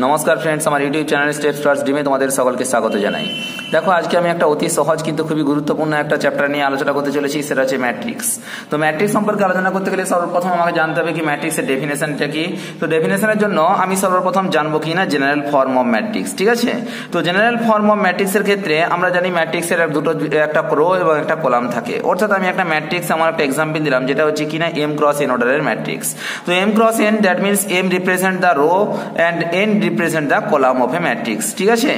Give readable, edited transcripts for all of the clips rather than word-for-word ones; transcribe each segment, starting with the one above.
নমস্কার ফ্রেন্ডস, আমার YouTube channel steps towards ড্রিমে তোমাদের সকলকে স্বাগত জানাই। দেখো, আজকে আমি একটা অতি সহজ কিন্তু খুবই গুরুত্বপূর্ণ একটা চ্যাপ্টার নিয়ে আলোচনা করতে চলেছি, সেটা হচ্ছে ম্যাট্রিক্স। তো ম্যাট্রিক্স সম্পর্কে আলোচনা করতে গেলে সর্বপ্রথম আমাকে জানতে হবে কি ম্যাট্রিক্সের ডেফিনেশনটা কি। তো ডেফিনেশনের জন্য আমি সর্বপ্রথম জানবো কি না জেনারেল ফর্ম অফ ম্যাট্রিক্স, ঠিক আছে। তো জেনারেল ফর্ম অফ ম্যাট্রিক্সের ক্ষেত্রে আমরা জানি ম্যাট্রিক্সের একটা রো এবং একটা কলাম থাকে। অর্থাৎ আমি একটা ম্যাট্রিক্স, আমার একটা এক্সাম্পল দিলাম যেটা হচ্ছে কিনা m ক্রস n অর্ডারের ম্যাট্রিক্স। তো m cross n that means m represent the rho and n represent the column of A matrix, ঠিক আছে।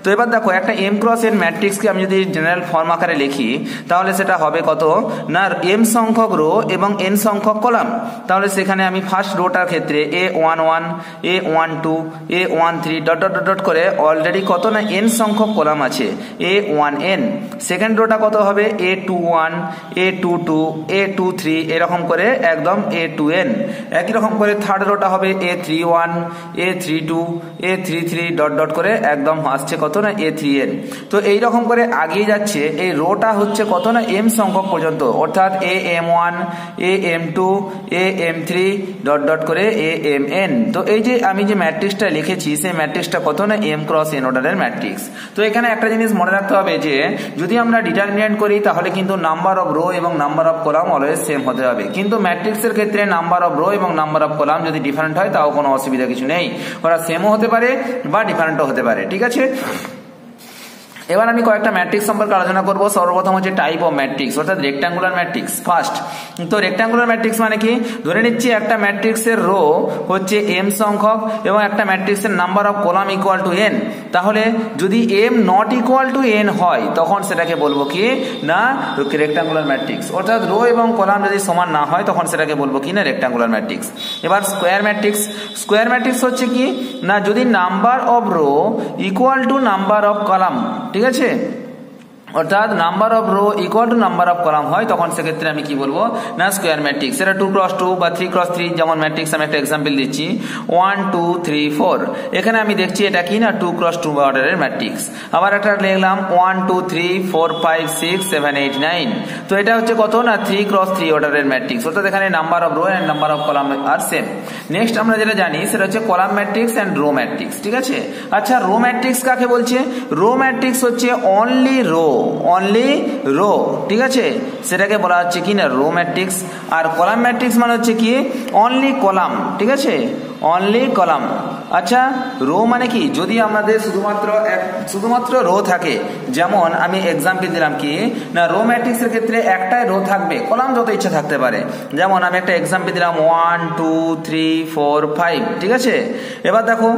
তো এবার দেখো, একটা m ক্রস n ম্যাট্রিক্সকে আমি যদি জেনারেল ফর্ম আকারে লিখি তাহলে সেটা হবে কত না m সংখ্যক রো এবং n সংখ্যক কলাম। তাহলে সেখানে আমি ফার্স্ট রোটার ক্ষেত্রে a11 a12 a13 dot dot dot করে অলরেডি কত না n সংখ্যক কলাম আছে a1n। সেকেন্ড রোটা কত হবে a21 a22 a23 এরকম করে একদম a2n। একই রকম করে থার্ড রোটা হবে a31 a32 a33 dot dot করে একদম আসছে কত না a3n। তো এই রকম করে আগিয়ে যাচ্ছে। এই রোটা হচ্ছে কত না m সংখ্যক পর্যন্ত, অর্থাৎ am1 am2 am3 dot dot করে amn। তো এই যে আমি যে ম্যাট্রিক্সটা লিখেছি সেই ম্যাট্রিক্সটা কত না m ক্রস n অর্ডারের ম্যাট্রিক্স। তো এখানে একটা জিনিস মনে রাখতে হবে যে যদি আমরা ডিটারমিনেন্ট করি তাহলে কিন্তু নাম্বার অফ রো এবং number of column always same হতে হবে, কিন্তু ম্যাট্রিক্সের ক্ষেত্রে নাম্বার অফ রো এবং নাম্বার অফ কলাম যদি ডিফারেন্ট হয় তাও কোনো অসুবিধা কিছু নেই, ওরা সেমও হতে পারে বা ডিফারেন্টও হতে পারে, ঠিক আছে। এবার আমি কয়েকটা ম্যাট্রিক্স সম্পর্কে আলোচনা করব। সর্বপ্রথম হচ্ছে টাইপ অফ ম্যাট্রিক্স, অর্থাৎ রেক্ট্যাঙ্গুলার ম্যাট্রিক্স ফার্স্ট। তো রেক্ট্যাঙ্গুলার ম্যাট্রিক্স মানে কি, ধরে নিচ্ছি একটা ম্যাট্রিক্সের রো হচ্ছে m সংখ্যক এবং একটা ম্যাট্রিক্সের number of column equal two n। তাহলে যদি m not equal two n হয় তখন সেটাকে বলবো কি না রেক্ট্যাঙ্গুলার ম্যাট্রিক্স, অর্থাৎ রো এবং কলাম যদি সমান না হয় তখন সেটাকে বলবো কি না রেক্ট্যাঙ্গুলার ম্যাট্রিক্স। এবার স্কোয়ার ম্যাট্রিক্স। স্কোয়ার ম্যাট্রিক্স হচ্ছে কি না যদি number of row equal two number of column, ঠিক আছে, অর্থাৎ number of row equal two number of column হয় তখন সেক্ষেত্রে আমি কি বলবো না স্কোয়ার ম্যাট্রিক্স। এটা 2x2 বা 3x3 যেমন ম্যাট্রিক্স আমি একটা এক্সাম্পল দিচ্ছি 1 2 3 4। এখানে আমি দেখছি এটা কি না 2x2 অর্ডারের ম্যাট্রিক্স। আবার একটা লিখলাম 1 2 3 4 5 6 7 8 9। তো এটা হচ্ছে কত না 3x3 অর্ডারের ম্যাট্রিক্স, অর্থাৎ এখানে number of row and number of column আর সেম। নেক্সট আমরা যেটা জানি সেটা হচ্ছে column matrix and row matrix, ঠিক আছে। আচ্ছা, রো ম্যাট্রিক্স কাকে বলছে? রো ম্যাট্রিক্স হচ্ছে অনলি রো, ঠিক আছে, সেটাকে বলা হচ্ছে কি না রো ম্যাট্রিক্স। আর কলাম ম্যাট্রিক্স মানে হচ্ছে কি অনলি কলাম, ঠিক আছে, অনলি কলাম। আচ্ছা, রো মানে কি যদি আমাদের শুধুমাত্র রো থাকে, যেমন আমি এক্সাম্পল দিলাম কি না রো ম্যাট্রিক্সের ক্ষেত্রে একটাই রো থাকবে, কলাম যত ইচ্ছা থাকতে পারে। যেমন আমি একটা এক্সাম্পল দিলাম 1 2 3 4 5, ঠিক আছে। এবার দেখো,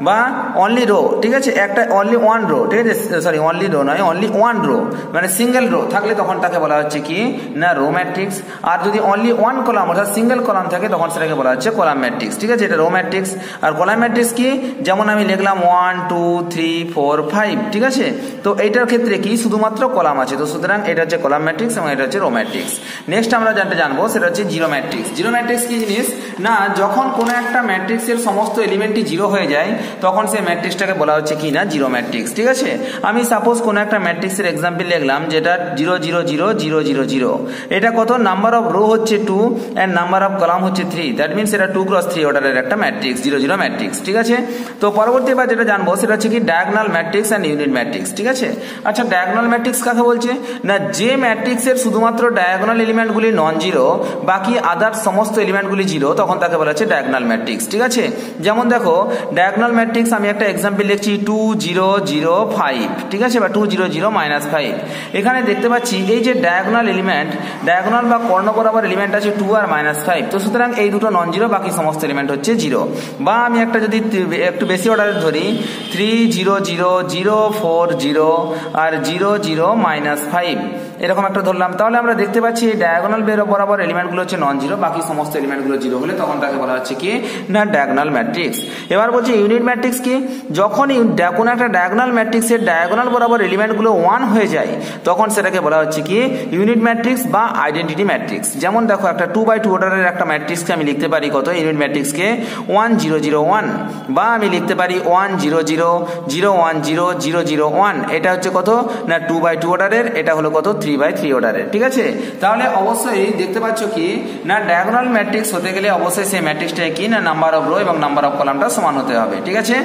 বা অনলি রো, ঠিক আছে, একটা অনলি ওয়ান রো, ঠিক আছে, সরি অনলি রো নয় অনলি ওয়ান রো মানে সিঙ্গেল রো থাকলে তখন তাকে বলা হচ্ছে কি না রো ম্যাট্রিক্স। আর যদি অনলি ওয়ান কলাম অর্থাৎ সিঙ্গেল কলাম থাকে তখন সেটাকে বলা হচ্ছে কলাম ম্যাট্রিক্স, ঠিক আছে। এটা রো ম্যাট্রিক্স। আর কলাম ম্যাট্রিক্স কি, যেমন আমি লিখলাম 1 2 3 4 5, ঠিক আছে। তো এইটার ক্ষেত্রে কি শুধুমাত্র কলাম আছে, তো সুতরাং এটা হচ্ছে কলাম ম্যাট্রিক্স এবং এটা হচ্ছে রো ম্যাট্রিক্স। নেক্সট আমরা জানবো সেটা হচ্ছে জিরো ম্যাট্রিক্স। জিরো ম্যাট্রিক্স কি জিনিস না যখন কোনো একটা ম্যাট্রিক্সের সমস্ত এলিমেন্টই জিরো হয়ে যায় তখন সেই ম্যাট্রিক্সটাকে বলা হচ্ছে কি না জিরো ম্যাট্রিক্স, ঠিক আছে। আমি সাপোজ কোনো একটা ম্যাট্রিক্সের এক্সাম্পল লিখলাম যেটা 0 0 0 0 0 0। এটা কত নাম্বার অফ রো হচ্ছে 2 এন্ড নাম্বার অফ কলাম হচ্ছে 3, দ্যাট মিনস এটা 2x3 অর্ডারের একটা ম্যাট্রিক্স 0 0 ম্যাট্রিক্স, ঠিক আছে। তো পরবর্তী এবার যেটা জানবো সেটা হচ্ছে কি diagonal matrix and unit matrix, ঠিক আছে। আচ্ছা, ডায়াগোনাল ম্যাট্রিক্স কাকে বলছে না যে ম্যাট্রিক্সের শুধুমাত্র ডায়াগোনাল এলিমেন্টগুলি নন জিরো, বাকি আদার সমস্ত এলিমেন্টগুলি জিরো, তখন তাকে বলা হচ্ছে ডায়াগোনাল ম্যাট্রিক্স, ঠিক আছে। যেমন দেখো ডায়াগোনাল ম্যাট্রিক্স আমি একটা এক্সাম্পল লিখছি 2 0 0 5, ঠিক আছে, বা 2 0 0 -5। এখানে দেখতে পাচ্ছি এই যে ডায়াগোনাল এলিমেন্ট, ডায়াগোনাল বা কর্ণ বরাবর এলিমেন্ট আছে 2 আর -5, তো সুতরাং এই দুটো নন জিরো, বাকি সমস্ত এলিমেন্ট হচ্ছে জিরো। বা আমি একটা যদি একটু বেশি অর্ডারে ধরি 3 0 0 0 4 0 আর 0 0 -5 এরকম একটা ধরলাম, তাহলে আমরা দেখতে পাচ্ছি এই ডায়াগোনাল বরাবর এলিমেন্টগুলো হচ্ছে নন জিরো, বাকি সমস্ত এলিমেন্টগুলো জিরো হলে তখন তাকে বলা হচ্ছে কি না ডায়াগোনাল ম্যাট্রিক্স। এবার বলছি ইউনিট ম্যাট্রিক্স কি, যখন কোনো একটা ডায়াগোনাল ম্যাট্রিক্সের ডায়াগোনাল বরাবর এলিমেন্টগুলো 1 হয়ে যায় তখন সেটাকে বলা হচ্ছে কি ইউনিট ম্যাট্রিক্স বা আইডেন্টিটি ম্যাট্রিক্স। যেমন দেখো একটা 2x2 অর্ডারের একটা ম্যাট্রিক্সকে আমি লিখতে পারি কত ইউনিট ম্যাট্রিক্সকে 1 0 0 1, বা আমি লিখতে পারি 1 0 0 0 1 0 0 0 1। এটা হচ্ছে কত না 2x2 অর্ডারের, এটা হলো কত 3 3/3 অর্ডারের, ঠিক আছে। তাহলে অবশ্যই দেখতে পাচ্ছ কি না ডায়াগোনাল ম্যাট্রিক্স হতে গেলে অবশ্যই সেই ম্যাট্রিক্সটা কি না নাম্বার অফ রো এবং নাম্বার অফ কলামটা সমান হতে হবে, ঠিক আছে।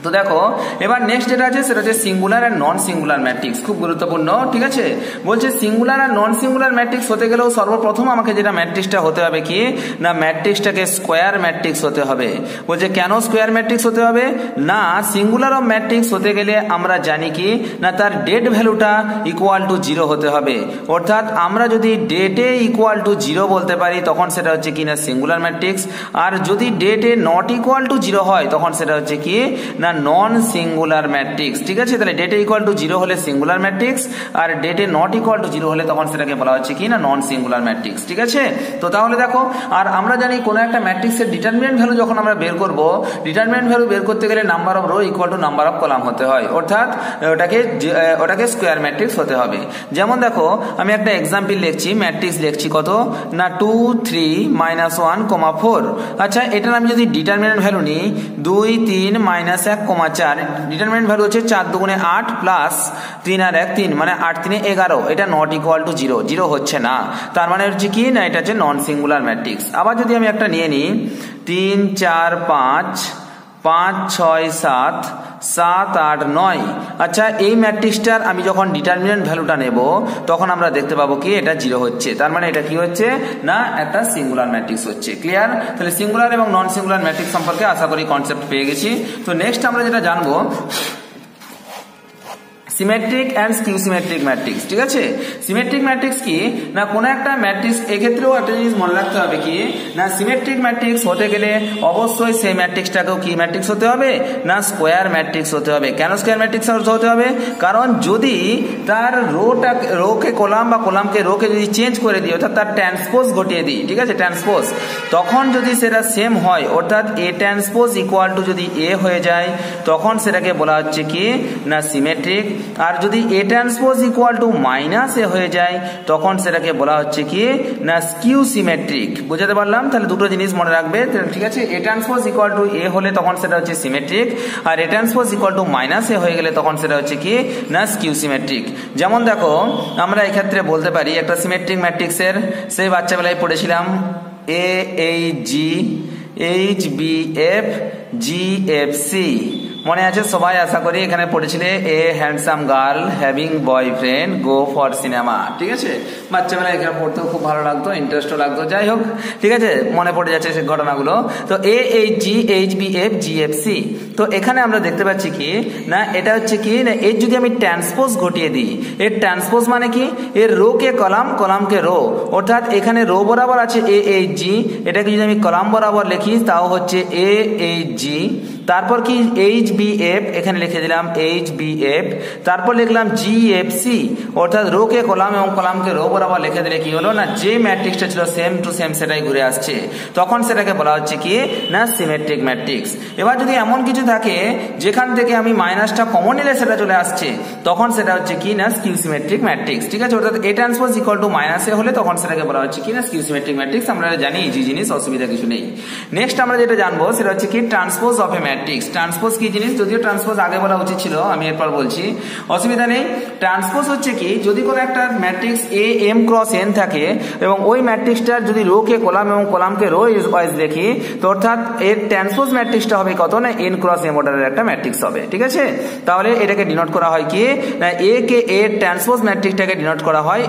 তো দেখো এবার নেক্সট যেটা আছে সেটা হচ্ছে সিঙ্গুলার আর নন সিঙ্গুলার ম্যাট্রিক্স, খুব গুরুত্বপূর্ণ, ঠিক আছে। বলছে সিঙ্গুলার আর নন সিঙ্গুলার ম্যাট্রিক্স হতে গেলেও সর্বপ্রথম আমাকে যেটা ম্যাট্রিক্সটা হতে হবে কি না ম্যাট্রিক্সটাকে স্কোয়ার ম্যাট্রিক্স হতে হবে। বলছে কেন স্কোয়ার ম্যাট্রিক্স হতে হবে না সিঙ্গুলার অফ ম্যাট্রিক্স হতে গেলে আমরা জানি কি না তার ডেট ভ্যালুটা ইকুয়াল টু 0 হতে হবে, অর্থাৎ আমরা যদি ডেটে ইকুয়াল টু 0 বলতে পারি তখন সেটা হচ্ছে কি না সিঙ্গুলার ম্যাট্রিক্স, আর যদি ডেটে নট ইকুয়াল টু 0 হয় তখন সেটা হচ্ছে কি না নন সিঙ্গুলার ম্যাট্রিক্স, ঠিক আছে। তাহলে ডেটে ইকুয়াল টু 0 হলে সিঙ্গুলার ম্যাট্রিক্স, আর ডেটে নট ইকুয়াল টু 0 হলে তখন সেটাকে বলা হচ্ছে কি না নন সিঙ্গুলার ম্যাট্রিক্স, ঠিক আছে। তো তাহলে দেখো আর আমরা জানি কোনো একটা ম্যাট্রিক্সের ডিটারমিনেন্ট ভ্যালু যখন আমরা বের করব, ডিটারমিনেন্ট ভ্যালু বের করতে গেলে number of row equal two number of column হতে হয়, অর্থাৎ ওটাকে স্কোয়ার ম্যাট্রিক্স হতে হবে। যেমন দেখো আমি একটা এক্সাম্পল লিখছি, ম্যাট্রিক্স লিখছি কত না 2 3 -1, 4। আচ্ছা এটার আমি যদি ডিটারমিনেন্ট ভ্যালু নিই 2 3 -1, 4, ডিটারমিনেন্ট ভ্যালু হচ্ছে 4 2 8 প্লাস 3 আর 1 3, মানে 8 3 11, এটা নট ইকুয়াল টু 0, 0 হচ্ছে না, তার মানে হচ্ছে কি না এটা হচ্ছে নন সিঙ্গুলার ম্যাট্রিক্স। আবার যদি আমি একটা নিয়ে নিই 3 4 5 5 6 7 7 8 9, আচ্ছা এই ম্যাট্রিক্সটার আমি যখন ডিটারমিনেন্ট ভ্যালুটা নেব তখন আমরা দেখতে পাবো কি এটা 0 হচ্ছে, তার মানে এটা কি হচ্ছে না একটা সিঙ্গুলার ম্যাট্রিক্স হচ্ছে। ক্লিয়ার? তাহলে সিঙ্গুলার এবং নন সিঙ্গুলার ম্যাট্রিক্স সম্পর্কে আশা করি কনসেপ্ট পেয়ে গেছি। তো নেক্সট আমরা যেটা জানবো symmetric and skew symmetric matrix, ঠিক আছে। সিমেট্রিক ম্যাট্রিক্স কি না কোনো একটা ম্যাট্রিক্স, এক্ষেত্রেও একটা জিনিস মনে রাখতে হবে কি না সিমেট্রিক ম্যাট্রিক্স হতে গেলে অবশ্যই সেই ম্যাট্রিক্সটাকেও কি ম্যাট্রিক্স হতে হবে না স্কোয়ার ম্যাট্রিক্স হতে হবে। কেন স্কোয়ার ম্যাট্রিক্স হতে হবে? কারণ যদি তার রোকে কলাম বা কলামকে রোকে যদি চেঞ্জ করে দিই, অর্থাৎ তার ট্রান্সপোজ ঘটিয়ে দিই, ঠিক আছে, ট্রান্সপোজ, তখন যদি সেটা সেম হয়, অর্থাৎ এ ট্রান্সপোজ ইকুয়াল টু যদি এ হয়ে যায় তখন সেটাকে বলা হচ্ছে কি না সিমেট্রিক, আর যদি A transpose equal to minus A হয়ে যায় তখন সেটাকে বলা হচ্ছে কি না স্কিউ সিমেট্রিক। বুঝাতে পারলাম? তাহলে দুটো জিনিস মনে রাখবে, ঠিক আছে। A transpose equal to A হলে তখন সেটা হচ্ছে সিমেট্রিক, আর A transpose equal to minus A হয়ে গেলে তখন সেটা হচ্ছে কি না স্কিউ সিমেট্রিক। যেমন দেখো আমরা এক্ষেত্রে বলতে পারি একটা সিমেট্রিক ম্যাট্রিক্সের সেই বাচ্চাবেলায় পড়েছিলাম A H G H B F G F C, মনে আছে সবাই আশা করি এখানে পড়েছিলে a handsome girl having boyfriend go for cinema, ঠিক আছে। বাচ্চাবেলায় এখানে পড়তেও খুব ভালো লাগতো, ইন্টারেস্টও লাগতো, যাই হোক ঠিক আছে মনে পড়ে যাচ্ছে সেই ঘটনাগুলো। তো A H G H B F G F C, তো এখানে আমরা দেখতে পাচ্ছি কি না এটা হচ্ছে কি না এর যদি আমি ট্রান্সপোজ ঘটিয়ে দিই, এর ট্রান্সপোজ মানে কি এর রো কে কলাম, কলামকে রো, অর্থাৎ এখানে রো বরাবর আছে এ এইচ জি, এটাকে যদি আমি কলাম বরাবর লিখি তাও হচ্ছে এ এইচ জি, তারপর কি এইচ বি এফ, এখানে লিখে দিলাম এইচ বি এফ, তারপর লিখলাম জি এফ সি, অর্থাৎ রো কে কলাম এবং কলামকে রো বরাবর লিখে দিলে কি হলো না যে ম্যাট্রিক্সটা ছিল সেম টু সেম সেটাই ঘুরে আসছে, তখন সেটাকে বলা হচ্ছে কি না সিমেট্রিক ম্যাট্রিক্স। এবার যদি এমন কিছু থাকে যেখান থেকে আমি মাইনাসটা কমন নিলে সেটা চলে আসছে তখন সেটা হচ্ছে কি না স্কিউ সিমেট্রিক ম্যাট্রিক্স, ঠিক আছে। অর্থাৎ A transpose equal to minus A হলে তখন সেটাকে বলা হচ্ছে কি না স্কিউ সিমেট্রিক ম্যাট্রিক্স। আমরা জানি ইজি জিনিস, অসুবিধা কিছু নেই। নেক্সট আমরা যেটা জানবো সেটা হচ্ছে কি transpose of A matrix. Transpose কি জিনিস, যদিও ট্রান্সপোজ আগে বলা উচিত ছিল, আমি এরপর বলছি, অসুবিধা নেই। ট্রান্সপোজ হচ্ছে কি যদি কোনো একটা matrix A M cross N থাকে এবং ওই ম্যাট্রিক্সটার যদি রো কে কলাম এবং কলামকে রো ওয়াইজ দেখি, তো অর্থাৎ এর ট্রান্সপোজ ম্যাট্রিক্সটা হবে কত না এন ক্রস এম অর্ডারের একটা ম্যাট্রিক্স হবে, ঠিক আছে। তাহলে এটাকে ডিনোট করা হয় কি না এ কে এ ট্রান্সপোজ ম্যাট্রিক্সটাকে ডিনোট করা হয়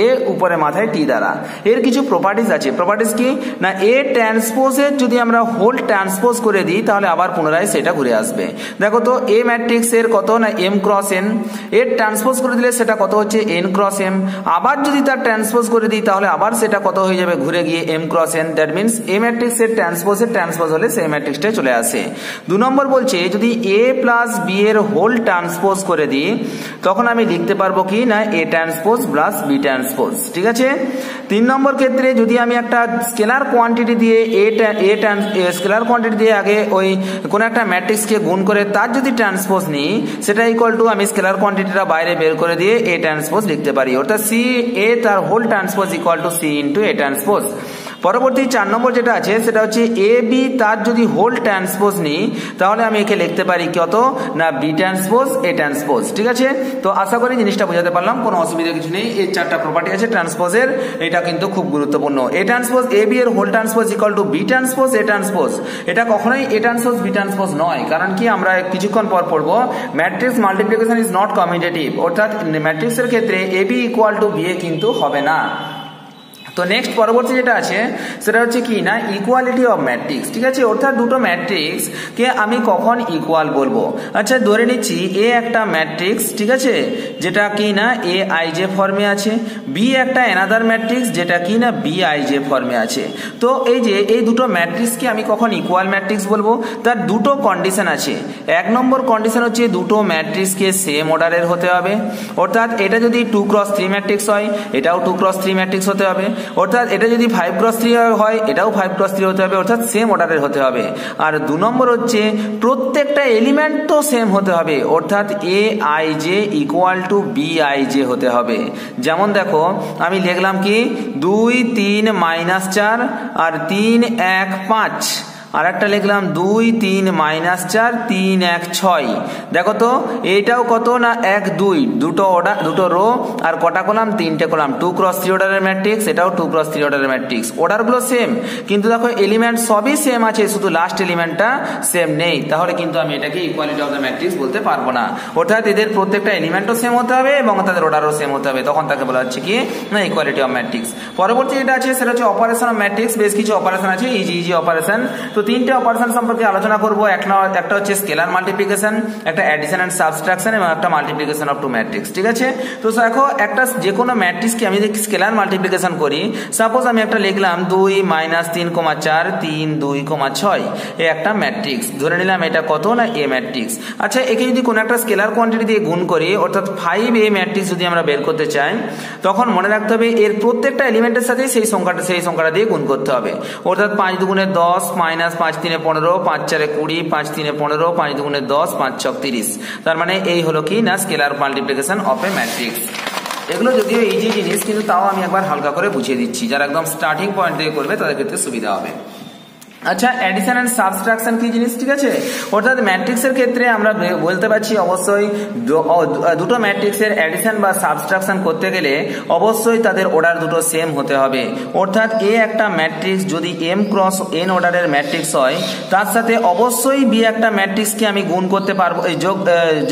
এ উপরে মাথায় টি দ্বারা। এর কিছু প্রপার্টিজ আছে, প্রপার্টিজ কি না এ ট্রান্সপোজের যদি আমরা হোল ট্রান্সপোজ করে দিই তাহলে আবার পুনরায় সেটা ঘুরে আসবে। দেখো তো এ ম্যাট্রিক্স এর কত না এম ক্রস এন, এর ট্রান্সপোজ করে দিলে সেটা কত হচ্ছে এন ক্রস এম, আবার যদি তার ট্রান্সপোজ করে দিই তাহলে আবার সেটা কত হয়ে যাবে ঘুরে গিয়ে M cross N. That means A matrix এর ট্রান্সপোজ হলে সেই ম্যাট্রিক্সটাই চলে আসে। 2 নম্বর বলছে যদি এ প্লাস বি এর হোল ট্রান্সপোজ করে দিই তখন আমি লিখতে পারবো কি না A transpose plus B transpose, ঠিক আছে। 3 নম্বর ক্ষেত্রে যদি আমি একটা স্কেলার কোয়ান্টিটি দিয়ে স্কেলার কোয়ান্টিটি দিয়ে আগে ওই কোন একটা ম্যাট্রিক্সকে গুণ করে তার যদি ট্রান্সপোজ নিই সেটা ইকুয়াল টু আমি স্কেলার কোয়ান্টিটিটা বাইরে বের করে দিয়ে এ ট্রান্সপোজ লিখতে পারি, অর্থাৎ সি এ তার whole transpose equal to C into A transpose. পরবর্তী 4 নম্বর যেটা আছে সেটা হচ্ছে এ বি তার যদি হোল ট্রান্সপোজ নিই তাহলে আমি একে লিখতে পারি কত না বি ট্রান্সপোজ এ ট্রান্সপোজ। ঠিক আছে, তো আশা করি জিনিসটা বোঝাতে পারলাম, কোনো অসুবিধা কিছু নেই। এই 4টা প্রপার্টি আছে ট্রান্সপোজের, এটা কিন্তু খুব গুরুত্বপূর্ণ। এ ট্রান্সপোজ এ বি এর whole transpose equal to B transpose A transpose. এটা কখনোই এ ট্রান্সপোজ বি ট্রান্সপোজ নয়, কারণ কি আমরা কিছুক্ষণ পর পড়বো matrix multiplication is not commutative, অর্থাৎ ম্যাট্রিক্সের ক্ষেত্রে এ বি ইকুয়াল টু বি এ কিন্তু হবে না। তো নেক্সট পরবর্তী যেটা আছে সেটা হচ্ছে কি না ইকুয়ালিটি অফ ম্যাট্রিক্স। ঠিক আছে, অর্থাৎ দুটো ম্যাট্রিক্স কে আমি কখন ইকুয়াল বলবো। আচ্ছা ধরে নিচ্ছি এ একটা ম্যাট্রিক্স, ঠিক আছে, যেটা কি না এ আই জে ফর্মে আছে, বি একটা অ্যানাদার ম্যাট্রিক্স যেটা কি না বি আই জে ফর্মে আছে। তো এই যে এই দুটো ম্যাট্রিক্সকে আমি কখন ইকুয়াল ম্যাট্রিক্স বলবো, তার দুটো কন্ডিশন আছে। 1 নম্বর কন্ডিশন হচ্ছে দুটো ম্যাট্রিক্সকে সেম অর্ডারের হতে হবে, অর্থাৎ এটা যদি 2x3 ম্যাট্রিক্স হয় এটাও 2x3 ম্যাট্রিক্স হতে হবে, অর্থাৎ এটা যদি 5x3 হয় এটাও 5x3 হতে হবে, অর্থাৎ সেম অর্ডারের হতে হবে। আর 2 নম্বর হচ্ছে প্রত্যেকটা এলিমেন্ট তো সেম হতে হবে, অর্থাৎ A I J equal to B I J হতে হবে। যেমন দেখো আমি লিখলাম কি 2 3 -4 আর 3 1 5, আর একটা লিখলাম 2 3 -4 3 1 6। দেখো তো এইটাও কত না 1 2 দুটো অর্ডার দুটো রো আর কটা কলাম 3টে কলাম, 2x3 অর্ডারের ম্যাট্রিক্স, এটাও 2x3 অর্ডারের ম্যাট্রিক্স। অর্ডারগুলো সেম কিন্তু দেখো এলিমেন্ট সবই সেম আছে, শুধু লাস্ট এলিমেন্টটা সেম নেই, তাহলে কিন্তু আমি এটাকে ইকুয়ালিটি অফ দ্য ম্যাট্রিক্স বলতে পারবো না। অর্থাৎ এদের প্রত্যেকটা এলিমেন্টও সেম হতে হবে এবং তাদের অর্ডারও সেম হতে হবে, তখন তাকে বলা হচ্ছে কি না ইকুয়ালিটি অফ ম্যাট্রিক্স। পরবর্তী যেটা আছে সেটা হচ্ছে অপারেশন অফ ম্যাট্রিক্স। বেশ কিছু অপারেশন আছে, ইজি অপারেশন। তো 3টে অপারেশন সম্পর্কে আলোচনা করব। একটা হচ্ছে স্কেলার মাল্টিপ্লিকেশন, একটা অ্যাডিশন এন্ড সাবট্রাকশন এবং একটা মাল্টিপ্লিকেশন অফ টু ম্যাট্রিক্স। ঠিক আছে, তো দেখো একটা যে কোনো ম্যাট্রিক্সকে আমি যদি স্কেলার মাল্টিপ্লিকেশন করি, সাপোজ আমি একটা লিখলাম 2 -3, 4 3 2, 6, এই একটা ম্যাট্রিক্স ধরে নিলাম, এটা কত না এ ম্যাট্রিক্স। আচ্ছা একে যদি কোনো একটা স্কেলার কোয়ান্টিটি দিয়ে গুণ করি, অর্থাৎ 5 এ ম্যাট্রিক্স যদি আমরা বের করতে চাই, তখন মনে রাখতে হবে এর প্রত্যেকটা এলিমেন্টের সাথে সেই সংখ্যাটা দিয়ে গুণ করতে হবে। অর্থাৎ 5 2 10 -5 3 15, 5 4 20, 5 3 15, 5 2 10, 5 6 30। তার মানে এই হলো কি না scalar multiplication of A matrix. এগুলো যদিও ইজি জিনিস কিন্তু তাও আমি একবার হালকা করে বুঝিয়ে দিচ্ছি, যারা একদম স্টার্টিং পয়েন্ট থেকে করবে তাদের ক্ষেত্রে সুবিধা হবে। আচ্ছা অ্যাডিশন এন্ড সাবট্রাকশন কি জিনিস, ঠিক আছে, অর্থাৎ ম্যাট্রিক্সের ক্ষেত্রে আমরা বলতে পারছি অবশ্যই দুটো ম্যাট্রিক্সের অ্যাডিশন বা সাবট্রাকশন করতে গেলে অবশ্যই তাদের অর্ডার দুটো সেম হতে হবে। অর্থাৎ এ একটা ম্যাট্রিক্স যদি m × n অর্ডারের ম্যাট্রিক্স হয়, তার সাথে অবশ্যই বি একটা ম্যাট্রিক্সকে আমি গুণ করতে পারবো,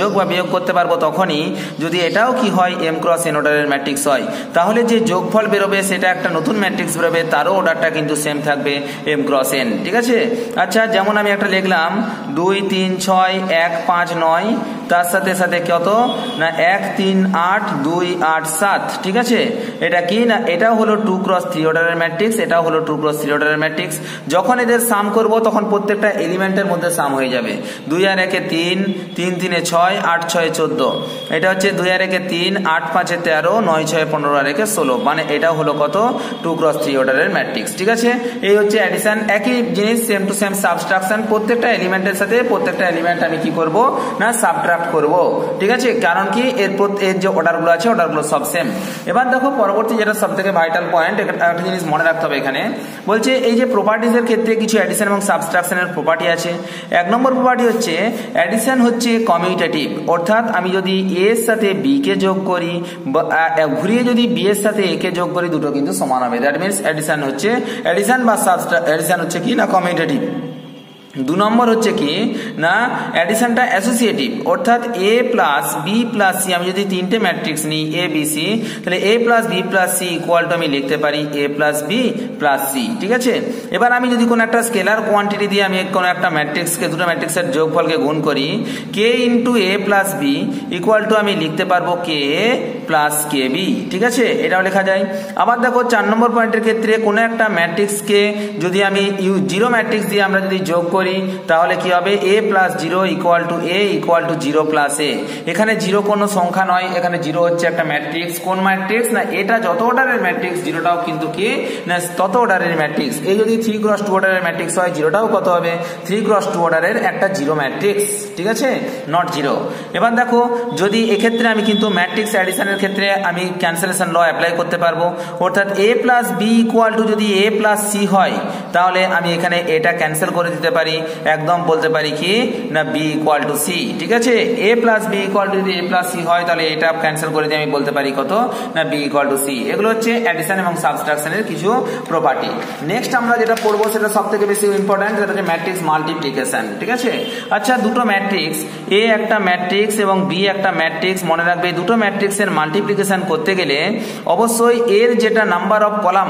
যোগ বা বিয়োগ করতে পারবো তখনই যদি এটাও কি হয় m × n অর্ডারের ম্যাট্রিক্স হয়। তাহলে যে যোগফল বেরোবে সেটা একটা নতুন ম্যাট্রিক্স বেরোবে, তারও অর্ডারটা কিন্তু সেম থাকবে m × n। ঠিক আছে, আচ্ছা যেমন আমি একটা লিখলাম 2 3 6 1 5 9, তার সাথে সাথে কত না 1 3 8 2 8 7। ঠিক আছে, এটা কি না এটাও হলো 2x3 অর্ডারের ম্যাট্রিক্স, এটাও হলো 2x3 অর্ডারের ম্যাট্রিক্স। যখন এদের সাম করব তখন প্রত্যেকটা এলিমেন্টের মধ্যে সাম হয়ে যাবে। 2 আর 1 3, 3 3 6, 8 6 14। এটা হচ্ছে 2 আর 1 3, 8 5 13, 9 6 15 আর 1 16, মানে এটাও হলো কত 2x3 অর্ডারের ম্যাট্রিক্স। ঠিক আছে, এই হচ্ছে অ্যাডিশন। একই জিনিস সেম টু সেম সাবট্রাকশন, প্রত্যেকটা এলিমেন্টের সাথে প্রত্যেকটা এলিমেন্ট আমি কি করব না সাবট্রাক্ট করব। ঠিক আছে, কারণ কি এর যে অর্ডারগুলো আছে অর্ডারগুলো সব সেম। এবার দেখো পরবর্তী যেটা সবথেকে ভাইটাল পয়েন্ট, একটা জিনিস মনে রাখতে হবে এখানে, বলছে এই যে প্রপার্টিজের ক্ষেত্রে কিছু অ্যাডিশন এবং সাবট্রাকশনের প্রপার্টি আছে। 1 নম্বর প্রপার্টি হচ্ছে অ্যাডিশন হচ্ছে কমিউটেটিভ, অর্থাৎ আমি যদি এ এর সাথে বি কে যোগ করি ঘুরিয়ে যদি বি এর সাথে এ কে যোগ করি দুটো কিন্তু সমান হবে। দ্যাট মিনস অ্যাডিশন বা অ্যাডিশন হচ্ছে কি না কমিউটেটিভ। 2 নম্বর হচ্ছে কি না অ্যাডিশনটা অ্যাসোসিয়েটিভ, অর্থাৎ a plus B plus C, আমি যদি 3টে ম্যাট্রিক্স নিই a b c, তাহলে a plus B plus C equal to আমি লিখতে পারি a plus B plus C. ঠিক আছে, এবার আমি যদি কোনো একটা স্কেলার কোয়ান্টিটি দিয়ে আমি কোনো একটা ম্যাট্রিক্সকে দুটো ম্যাট্রিক্সের যোগফলকে গুণ করি k into a plus B equal to আমি লিখতে পারবো k a plus K B. ঠিক আছে, এটাও লেখা যায়। আবার দেখো 4 নম্বর পয়েন্টের ক্ষেত্রে কোনো একটা ম্যাট্রিক্সকে যদি আমি জিরো ম্যাট্রিক্স দিয়ে আমরা যদি যোগ করি তাহলে কি হবে a plus 0 equal to a equal to 0 plus a। এখানে 0 কোনো সংখ্যা নয়, এখানে 0 হচ্ছে একটা ম্যাট্রিক্স। কোন ম্যাট্রিক্স না এটা যত অর্ডারের ম্যাট্রিক্স 0টাও কিন্তু কি না তত অর্ডারের ম্যাট্রিক্স। এই যদি 3x2 অর্ডারের ম্যাট্রিক্স হয় 0টাও কত হবে 3x2 অর্ডারের একটা 0 ম্যাট্রিক্স। ঠিক আছে, নট 0। এবার দেখো যদি এক্ষেত্রে আমি কিন্তু ম্যাট্রিক্স অ্যাডিশনের ক্যান্সেলেশনের ক্ষেত্রে আমি ক্যান্সেলেশন ল অ্যাপ্লাই করতে পারবো, অর্থাৎ a plus B equal to যদি a প্লাস সি হয় তাহলে আমি এখানে এটা ক্যান্সেল করে দিতে পারি, একদম বলতে পারি কি না b ইকুয়াল টু সি। ঠিক আছে, a plus B equal to যদি a প্লাস সি হয় তাহলে এটা ক্যান্সেল করে দিয়ে আমি বলতে পারি কত না b ইকুয়াল টু সি। এগুলো হচ্ছে অ্যাডিশন এবং সাবট্রাকশনের কিছু প্রপার্টি। নেক্সট আমরা যেটা পড়বো সেটা সব থেকে বেশি ইম্পর্টেন্ট, সেটা হচ্ছে ম্যাট্রিক্স মাল্টিপ্লিকেশন। ঠিক আছে, আচ্ছা দুটো ম্যাট্রিক্স a একটা ম্যাট্রিক্স এবং b একটা ম্যাট্রিক্স, মনে রাখবে দুটো ম্যাট্রিক্সের মাল্টিপ্লিকেশন করতে গেলে অবশ্যই এর যেটা number of column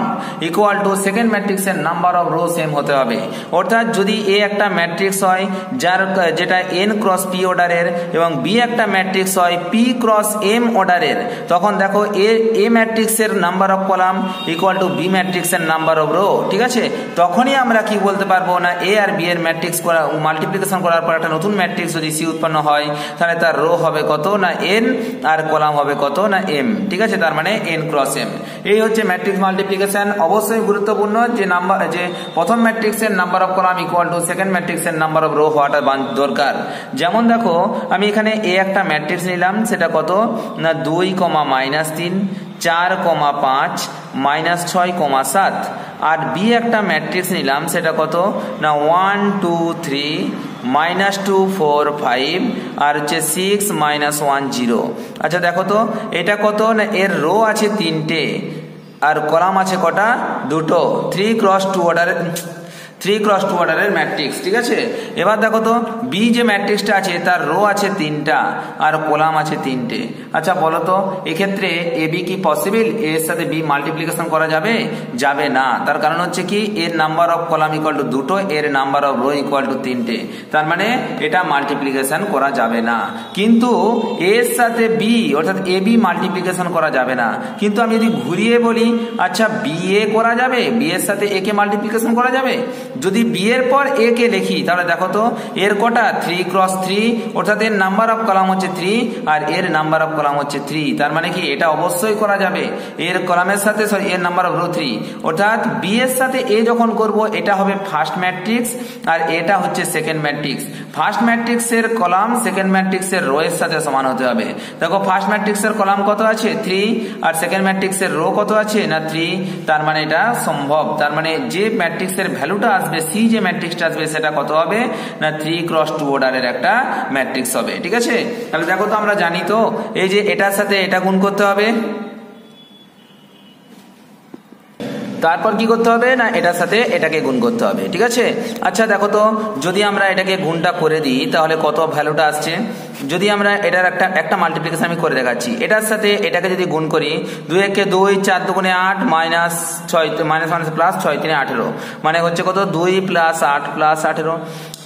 equal two second ম্যাট্রিক্সের নাম্বার অফ রো সেম হতে হবে। অর্থাৎ যদি a একটা ম্যাট্রিক্স হয় যার যেটা n ক্রস p অর্ডারের এবং b একটা ম্যাট্রিক্স হয় p ক্রস m অর্ডারের, তখন দেখো a ম্যাট্রিক্সের number of column equal two b ম্যাট্রিক্সের নাম্বার অফ রো। ঠিক আছে, তখনই আমরা কি বলতে পারবো না a আর b এর ম্যাট্রিক্স মাল্টিপ্লিকেশন করার পর একটা নতুন ম্যাট্রিক্স যদি c উৎপন্ন হয় তাহলে তার রো হবে কত না n আর কলাম হবে কত না m। ঠিক আছে, তার মানে n ক্রস m। এই হচ্ছে ম্যাট্রিক্স মাল্টিপ্লিকেশন। অবশ্যই গুরুত্বপূর্ণ যে প্রথম ম্যাট্রিক্সের number of column equal two second ম্যাট্রিক্সের নাম্বার অফ রো হওয়াটা দরকার। যেমন দেখো আমি এখানে a একটা ম্যাট্রিক্স নিলাম, সেটা কত না 2, -3, 4, 5, -6, 7, আর b একটা ম্যাট্রিক্স নিলাম সেটা কত না 1, 2, 3, -2, 4, 5, আর হচ্ছে 6, -1, 0। আচ্ছা দেখো তো এটা কত না এর রো আছে 3টে আর কলাম আছে কটা 2টো, 3 × 2 অর্ডারের ম্যাট্রিক্স। ঠিক আছে, এবার দেখো তো বি যে ম্যাট্রিক্সটা আছে তার রো আছে 3টা আর কলাম আছে 3টে। আচ্ছা বলো তো এক্ষেত্রে এ বি কি পসিবল, এর সাথে বি মাল্টিপ্লিকেশন করা যাবে? যাবে না। তার কারণ হচ্ছে কি এর number of column equal to 2টো, এর number of row equal to 3টে, তার মানে এটা মাল্টিপ্লিকেশন করা যাবে না। কিন্তু এর সাথে বি অর্থাৎ এ বি মাল্টিপ্লিকেশন করা যাবে না। কিন্তু আমি যদি ঘুরিয়ে বলি আচ্ছা বি এ করা যাবে, বি এর সাথে এ কে মাল্টিপ্লিকেশন করা যাবে। যদি বি এর পর এ কে লিখি তাহলে দেখো তো এর কটা 3 × 3, অর্থাৎ এর নাম্বার অফ কলাম হচ্ছে 3 আর এর নাম্বার অফ কলাম হচ্ছে 3, তার মানে কি এটা অবশ্যই করা যাবে। এর কলামের সাথে এর নাম্বার অফ রো 3, অর্থাৎ বি এর সাথে এ যখন করব এটা হবে ফার্স্ট ম্যাট্রিক্স আর এটা হচ্ছে সেকেন্ড ম্যাট্রিক্স। ফার্স্ট ম্যাট্রিক্সের কলাম সেকেন্ড ম্যাট্রিক্সের রো এর সাথে সমান হতে হবে। দেখো ফার্স্ট ম্যাট্রিক্সের কলাম কত আছে 3 আর সেকেন্ড ম্যাট্রিক্সের রো কত আছে না 3, তার মানে এটা সম্ভব। তার মানে যে ম্যাট্রিক্সের ভ্যালুটা আসবে সি যে ম্যাট্রিক্সটা আসবে সেটা কত হবে না 3 × 2 অর্ডারের একটা ম্যাট্রিক্স হবে। ঠিক আছে, তাহলে দেখো তো আমরা জানি তো এই যে এটার সাথে এটা গুণ করতে হবে, তারপর কি করতে হবে না এটার সাথে এটাকে গুণ করতে হবে। ঠিক আছে, আচ্ছা দেখো তো যদি আমরা এটাকে গুণটা করে দিই তাহলে কত ভ্যালুটা আসছে। যদি আমরা এটার একটা মাল্টিপ্লিকেশন আমি করে দেখাচ্ছি, এটার সাথে এটাকে যদি গুণ করি 2 × 2 = 4, 2 × 8, -6 প্লাস 6, 3, 18, মানে হচ্ছে কত 2 + 8 + 18।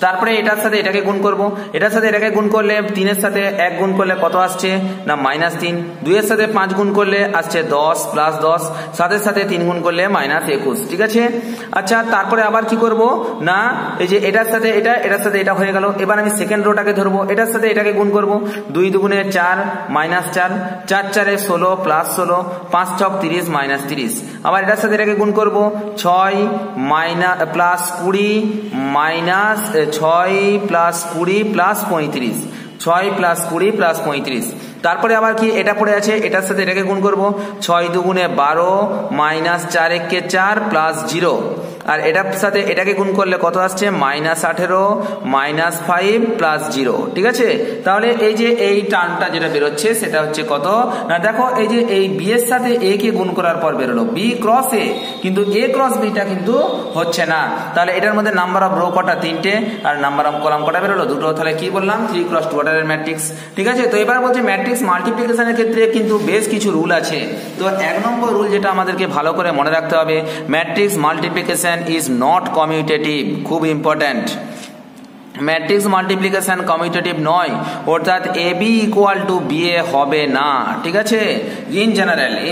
তারপরে এটার সাথে এটাকে গুণ করব, এটার সাথে এটাকে গুণ করলে 3 এর সাথে 1 গুণ করলে কত আসছে না -3, 2 এর সাথে 5 গুণ করলে আসছে 10 + 10, 7 এর সাথে 3 গুণ করলে -21। ঠিক আছে, আচ্ছা তারপরে আবার কি করব না এই যে এটার সাথে এটার সাথে এটা হয়ে গেল। এবার আমি সেকেন্ড রোটাকে ধরবো, এটার সাথে এটাকে গুণ করব, 2 × 2 = 4, -4, 4 × 4 = 16 + 16, 5 × 6 = 30, -30। আবার এটার সাথে এটাকে গুণ করব 6 + 20 -6 + 20 + 35, 6 + 20 + 35। তারপরে আবার কি এটা পড়ে আছে, এটার সাথে এটাকে গুণ করব 6 × 2 = 12 -4 × 1 = 4 + 0, আর এটার সাথে এটাকে গুণ করলে কত আসছে -18 -5 + 0। ঠিক আছে, তাহলে এই যে এই টার্মটা যেটা বেরোচ্ছে সেটা হচ্ছে কত না দেখো এই যে এই বি এর সাথে এ কে গুণ করার পর বেরোলো বি ক্রস এ, কিন্তু এ ক্রস বিটা কিন্তু হচ্ছে না। তাহলে এটার মধ্যে নাম্বার অফ রো কটা 3টে আর নাম্বার অফ কলাম কটা বেরোলো 2টো, তাহলে কি বললাম 3 × 2 অর্ডারের ম্যাট্রিক্স। ঠিক আছে, তো এবার বলছে ম্যাট্রিক্স মাল্টিপ্লিকেশনের ক্ষেত্রে কিন্তু বেশ কিছু রুল আছে। তো 1 নম্বর রুল যেটা আমাদেরকে ভালো করে মনে রাখতে হবে, matrix multiplication is not commutative, খুব ইম্পর্টেন্ট। ম্যাট্রিক্স মাল্টিপ্লিকেশন কমিউটেটিভ নয়, অর্থাৎ A B equal to B A হবে না। ঠিক আছে, in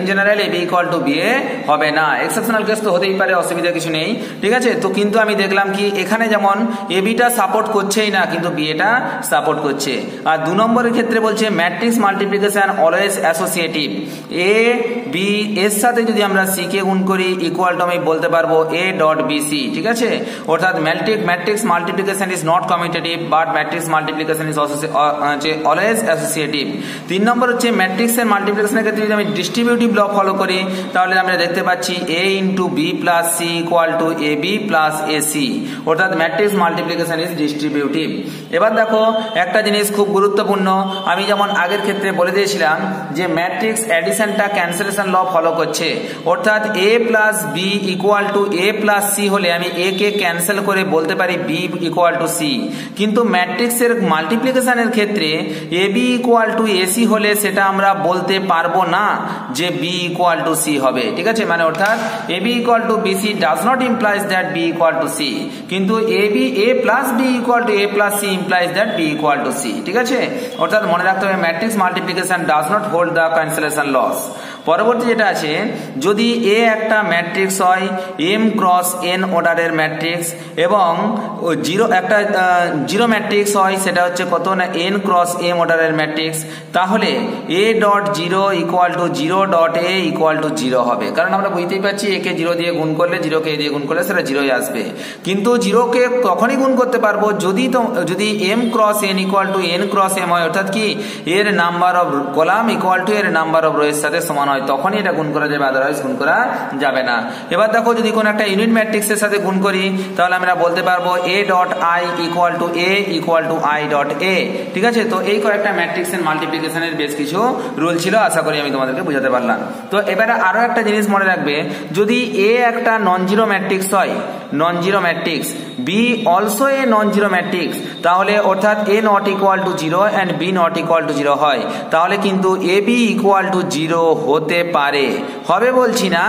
general A B equal to B A হবে না। এক্সেপশনাল কেস তো হতেই পারে, অসুবিধা কিছু নেই। ঠিক আছে, তো কিন্তু আমি দেখলাম কি এখানে যেমন এ বিটা সাপোর্ট করছেই না কিন্তু বি এটা সাপোর্ট করছে। আর 2 নম্বরের ক্ষেত্রে বলছে ম্যাট্রিক্স মাল্টিপ্লিকেশন অলওয়েজ অ্যাসোসিয়েটিভ, এ বি এর সাথে যদি আমরা সি কে গুণ করি ইকুয়াল টু আমি বলতে পারবো এ ডট বি সি। ঠিক আছে, অর্থাৎ matrix multiplication is not commutative, but matrix multiplication is always associative. 3 নম্বর হচ্ছে ম্যাট্রিক্সের মাল্টিপ্লিকেশনের ক্ষেত্রে যদি আমি ডিস্ট্রিবিউটিভ ল ফলো করি তাহলে আমরা দেখতে পাচ্ছি a into B plus C equal to A B plus A C, অর্থাৎ ম্যাট্রিক্স মাল্টিপ্লিকেশন ইজ ডিস্ট্রিবিউটিভ। এবার দেখো একটা জিনিস খুব গুরুত্বপূর্ণ, আমি যেমন আগের ক্ষেত্রে বলে দিয়েছিলাম যে ম্যাট্রিক্স অ্যাডিশনটা ক্যান্সেলেশন ল ফলো করছে, অর্থাৎ a plus B equal to A plus C হলে আমি a কে ক্যান্সেল করে বলতে পারি b ইকুয়াল টু সি, কিন্তু ম্যাট্রিক্সের মাল্টিপ্লিকেশনের ক্ষেত্রে এ বি ইকুয়াল টু এসি হলে সেটা আমরা বলতে পারবো না যে b ইকুয়াল টু সি হবে, ঠিক আছে, মানে অর্থাৎ A B equal to BC does not implies that b equal to C, কিন্তু A plus B equal to A plus C implies that b equal to C, ঠিক আছে, অর্থাৎ মনে রাখতে হবে matrix multiplication does not hold the cancellation law. পরবর্তী যেটা আছে, যদি এ একটা ম্যাট্রিক্স হয় এম ক্রস এন অর্ডারের ম্যাট্রিক্স এবং একটা জিরো ম্যাট্রিক্স হয় সেটা হচ্ছে কত না এন ক্রস এম অর্ডারের ম্যাট্রিক্স, তাহলে A dot zero equal to zero dot A equal to zero হবে, কারণ আমরা বুঝতেই পারছি একে জিরো দিয়ে গুণ করলে জিরোকে এ দিয়ে গুণ করলে সেটা জিরোই আসবে, কিন্তু জিরোকে তখনই গুণ করতে পারবো যদি M cross N equal to N cross M হয়, অর্থাৎ কি এর number of column equal to এর নাম্বার অফ রোয়ের সাথে সমান হয়, তখনই এটা গুণ করা যাবে, আদারওয়াইজ গুণ করা যাবে না। এবার দেখো যদি কোনো একটা ইউনিট ম্যাট্রিক্সের সাথে গুণ করি তাহলে আমরা বলতে পারবো A dot I equal to A equal two I dot A, ঠিক আছে। তো এই কয়েকটা ম্যাট্রিক্সের মাল্টিপ্লিকেশনের বেশ কিছু রুল ছিল, আশা করি আমি তোমাদেরকে বুঝাতে পারলাম। তো এবারে আরো একটা জিনিস মনে রাখবে, যদি এ একটা নন জিরো ম্যাট্রিক্স হয়, non zero matrix, B also a non zero matrix, তাহলে অর্থাৎ A not equal to zero and B not equal to zero হয়, তাহলে কিন্তু A B equal to zero হতে পারে, হবে বলছি না,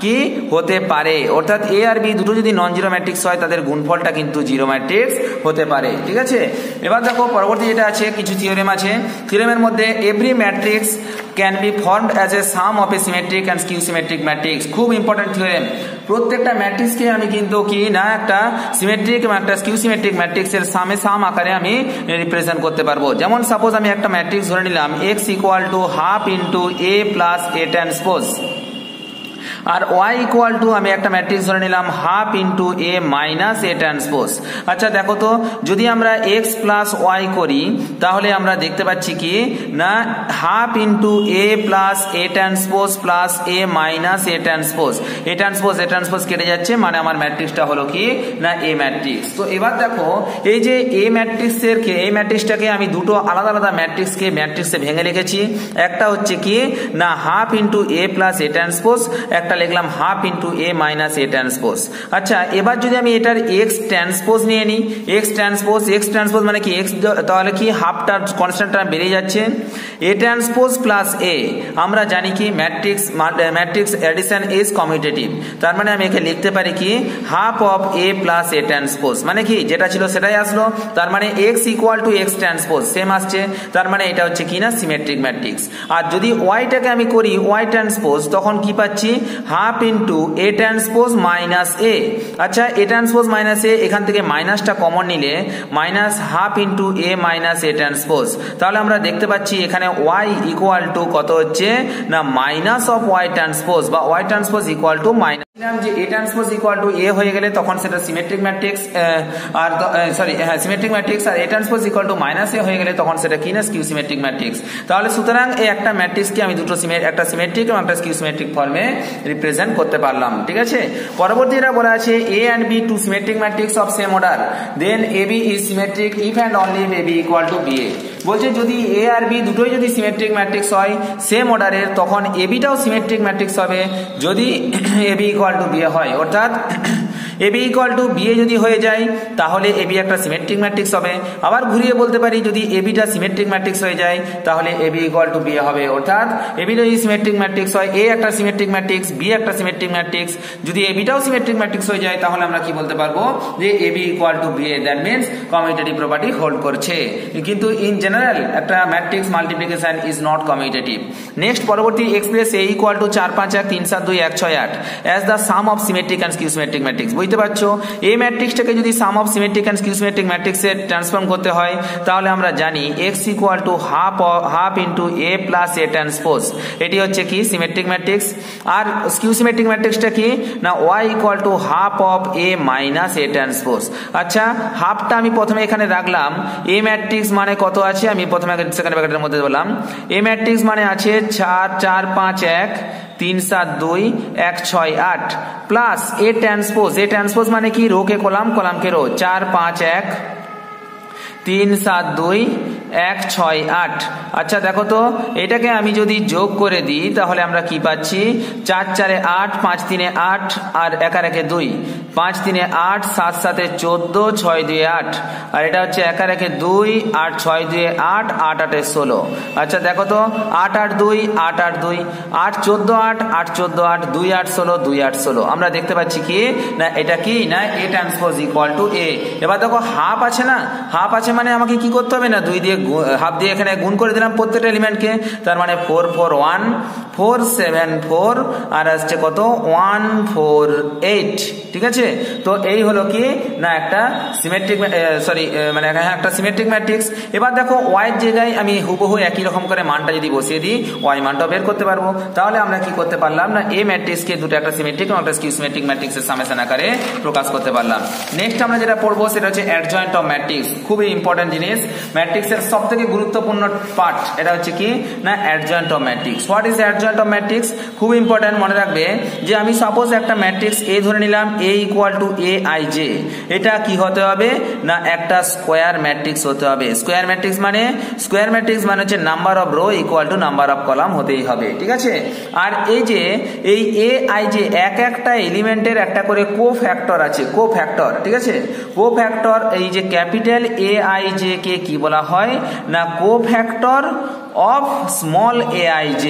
কি হতে পারে, অর্থাৎ এ আর বি দুটো যদি নন জিরো ম্যাট্রিক্স হয় তাদের গুণফলটা কিন্তু জিরো ম্যাট্রিক্স হতে পারে, ঠিক আছে। এবার দেখো পরবর্তী যেটা আছে, কিছু থিওরেম আছে, থিওরেমের মধ্যে every matrix can be formed as a some of A symmetric and skew symmetric matrix, খুব ইম্পর্টেন্ট থিওরেম। প্রত্যেকটা ম্যাট্রিক্সকে আমি কিন্তু কি না একটা সিমেট্রিক এবং একটা স্কিউ সিমেট্রিক ম্যাট্রিক্সের সাম আকারে আমি রিপ্রেজেন্ট করতে পারবো। যেমন সাপোজ আমি একটা ম্যাট্রিক্স ধরে নিলাম X equal to half into A plus A transpose, আর y ইকুয়াল টু আমি একটা ম্যাট্রিক্স ধরে নিলাম half into A minus A transpose. আচ্ছা দেখো তো, যদি আমরা x প্লাস ওয়াই করি তাহলে আমরা দেখতে পাচ্ছি কি না half into A plus A transpose plus A minus A transpose, A transpose কেটে যাচ্ছে, মানে আমার ম্যাট্রিক্সটা হলো কি না এ ম্যাট্রিক্স। তো এবার দেখো এই যে এই ম্যাট্রিক্সটাকে আমি দুটো আলাদা আলাদা ম্যাট্রিক্সে ভেঙে রেখেছি, একটা হচ্ছে কি না half into A plus A transpose, একটা লিখলাম half into A minus A transpose. আচ্ছা এবার যদি আমি এটার এক্স ট্রান্সপোজ নিয়ে নিই, এক্স ট্রান্সপোজ মানে কি এক্স, তাহলে কি হাফটা কনস্ট্যান্টটা বেরিয়ে যাচ্ছে, এ ট্রান্সপোজ প্লাস এ, আমরা জানি কি ম্যাট্রিক্স অ্যাডিশন ইজ কমিউটেটিভ, তার মানে আমি একে লিখতে পারি কি half of A plus A transpose, মানে কি যেটা ছিল সেটাই আসলো, তার মানে x equal two x transpose same আসছে, তার মানে এটা হচ্ছে কি না সিমেট্রিক ম্যাট্রিক্স। আর যদি ওয়াইটাকে আমি করি ওয়াই ট্রান্সপোজ, তখন কি পাচ্ছি half into A transpose minus A. আচ্ছা এ ট্রান্সপোজ মাইনাস এ, এখান থেকে মাইনাসটা কমন নিলে minus half into A minus A transpose, তাহলে আমরা দেখতে পাচ্ছি এখানে ওয়াই ইকুয়াল টু কত হচ্ছে না মাইনাস অফ ওয়াই ট্রান্সপোজ, বা Y transpose equal to minus, যে A transpose equal to A হয়ে গেলে তখন সেটা সিমেট্রিক ম্যাট্রিক্স, আর সিমেট্রিক ম্যাট্রিক্স, আর A transpose equal to minus A হয়ে গেলে তখন সেটা কি না স্কিউ সিমেট্রিক ম্যাট্রিক্স। তাহলে সুতরাং এই একটা ম্যাট্রিক্সকে আমি দুটো একটা সিমেট্রিক এবং একটা স্কিউ সিমেট্রিক ফর্মে রিপ্রেজেন্ট করতে পারলাম, ঠিক আছে। পরবর্তী এটা বলা আছে A and B two symmetric matrix of same order, then A B is symmetric if and only if A B equal to B A. বলছে যদি এ আর বি দুটোই যদি সিমেট্রিক ম্যাট্রিক্স হয় সেম অর্ডারের, তখন এ বিটাও সিমেট্রিক ম্যাট্রিক্স হবে যদি এ বি ইকুয়াল টু বি এ হয়, অর্থাৎ A B equal to B এ যদি হয়ে যায় তাহলে এ বি একটা সিমেট্রিক ম্যাট্রিক্স হবে। আবার ঘুরিয়ে বলতে পারি যদি এ বিটা সিমেট্রিক ম্যাট্রিক্স হয়ে যায় তাহলে এ B equal to B A হবে, অর্থাৎ এ বি যদি সিমেট্রিক ম্যাট্রিক্স হয়, এ একটা সিমেট্রিক ম্যাট্রিক্স, বি একটা সিমেট্রিক ম্যাট্রিক্স, যদি এ বিটাও সিমেট্রিক ম্যাট্রিক্স হয়ে যায় তাহলে আমরা কি বলতে পারবো যে A B equal to B A, that means commutative property hold করছে। কিন্তু ইন জেনারেল একটা matrix multiplication is not commutative. Next পরবর্তী express A equal to 4 5 1 3 7 2 1 6 8 as the sum of symmetric and skew symmetric matrix. বুঝতে বুঝতে পারছো এই ম্যাট্রিক্সটাকে যদি sum of symmetric and skew symmetric ম্যাট্রিক্সে ট্রান্সফর্ম করতে হয় তাহলে আমরা জানি x equal to half into a plus a transpose, এটি হচ্ছে কি সিমেট্রিক ম্যাট্রিক্স। আর স্কিউ সিমেট্রিক ম্যাট্রিক্সটা কি না y equal to half of a minus a transpose. আচ্ছা হাফটা আমি প্রথমে এখানে রাখলাম, a ম্যাট্রিক্স মানে কত আছে আমি প্রথমে সেকেন্ড ব্র্যাকেটের মধ্যে বললাম a ম্যাট্রিক্স মানে আছে 4 4 5 1 3 7 2 1 6 8 প্লাস a ট্রান্সপোজ মানে কি রো কে কলাম, কলাম কে রো, 4 5 1 3 7 2 1 6 8। আচ্ছা দেখো তো এটাকে আমি যদি যোগ করে দিই তাহলে আমরা কি পাচ্ছি 4 4 8 5 3 8 আর 1 আর 1 2 5 3 8 7 7 14 6 2 8 আর এটা হচ্ছে 1 আর 1 2 8 6 2 8 8 8 16। আচ্ছা দেখো তো 8 8 2 8 8 2 8 14 8 8 14 8 2 8 16 2 8 16। আমরা দেখতে পাচ্ছি কি না এটা কি না a transpose equal two a। এবার দেখো হাফ আছে না, হাফ আছে মানে আমাকে কি করতে হবে না 2 দিয়ে হাফ দিয়ে এখানে গুণ করে দিলাম প্রত্যেকটা এলিমেন্টকে, তার মানে 4 4 1 4 7 4 আর আসছে কত 1 4 8। ঠিক আছে তো এই হলো কি না একটা সিমেট্রিক মানে একটা সিমেট্রিক ম্যাট্রিক্স। এবার দেখো y এর জায়গায় আমি হুবহু একই রকম করে মানটা যদি বসিয়ে দিই y মানটা বের করতে পারবো। তাহলে আমরা কি করতে পারলাম না a ম্যাট্রিক্সকে দুটো একটা সিমেট্রিক এবং একটা স্কিউ সিমেট্রিক ম্যাট্রিক্সের সামেশন আকারে প্রকাশ করতে পারলাম। নেক্সট আমরা যেটা পড়বো সেটা হচ্ছে অ্যাডজয়েন্ট অফ ম্যাট্রিক্স, খুবই ইম্পর্টেন্ট জিনিস, ম্যাট্রিক্সের সবথেকে গুরুত্বপূর্ণ পার্ট এটা হচ্ছে কি না adjoint of matrix. What is adjoint of matrix? খুব ইম্পর্টেন্ট, মনে রাখবে যে আমি সাপোজ একটা ম্যাট্রিক্স a ধরে নিলাম, a ইকুয়াল টু aij, এটা কি হতে হবে না একটা স্কোয়ার ম্যাট্রিক্স হতে হবে। স্কোয়ার ম্যাট্রিক্স মানে হচ্ছে number of row equal two number of column হতেই হবে। ঠিক আছে, আর এই যে এই aij এক একটা এলিমেন্টের একটা করে কোফ্যাক্টর আছে, কোফ্যাক্টর। ঠিক আছে, কোফ্যাক্টর এই যে ক্যাপিটাল aij কে কি বলা হয় না কোফ্যাক্টর অফ স্মল aij।